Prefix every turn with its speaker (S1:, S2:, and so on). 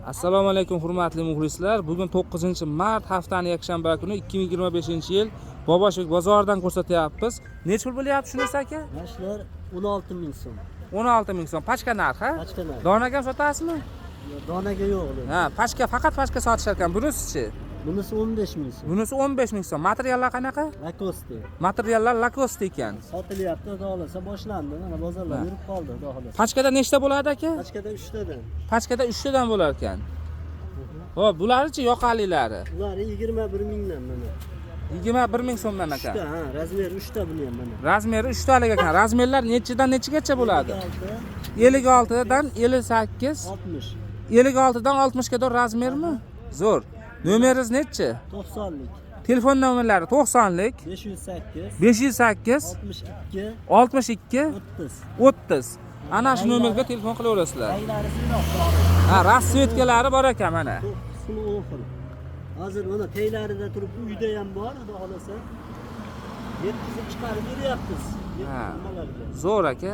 S1: Assalomu alaykum hurmatli muxlislar. Bugun 9-mart haftaning yakshanba kuni 2025-yil Bobosbek bozoridan ko'rsatyapmiz. Nech pul bo'lyapti shunisi aka?
S2: Mashlar 16.000 so'm.
S1: 16.000 so'm. Pachka narxi?
S2: Pachka narxi.
S1: Donaga ham sotasizmi?
S2: Donaga yo'q.
S1: Ha, faqat pachka sotishar ekan. Bunisi-chi?
S2: Bunisi 15.000 so'm.
S1: Bunisi 15.000 so'm. Materiallar qanaqa?
S2: Lacoste.
S1: Materiallar Lacoste ekan.
S2: Sotilyapti, xudo xolasa boshlandi. Mana bozorlar yurib qoldi, xudo xolasa.
S1: Pachkada nechta bo'ladi aka?
S2: Pachkada 3 tadan.
S1: Pachkada 3 tadan bo'lar ekan. Xo'p, bularchi yoqalilari?
S2: Ular 21 mingdan mana.
S1: 21 ming so'mdan aka.
S2: 3 ta, ha, razmeri 3 ta buni ham mana.
S1: Razmeri 3 talik ekan. Razmerlar nechidan nechigacha bo'ladi? 56 dan 58,
S2: 60.
S1: 56 dan 60 ga razmermi? Zo'r. Nomeringiz nechi?
S2: 90lik.
S1: Telefon nomerlari 90lik
S2: 508
S1: 508
S2: 62
S1: 62
S2: 30.
S1: 30. Ana shu nomerga telefon qilaverasizlar.
S2: Raylari sinoq.
S1: Ha, rasvetkalari bor ekan mana.
S2: Suni o'xir. Hozir mana teylarida turib uyda ham bor, xudo xolasa. Yetkazib chiqarib beryapmiz.
S1: Ha.
S2: Nimalarga?
S1: Zo'r aka.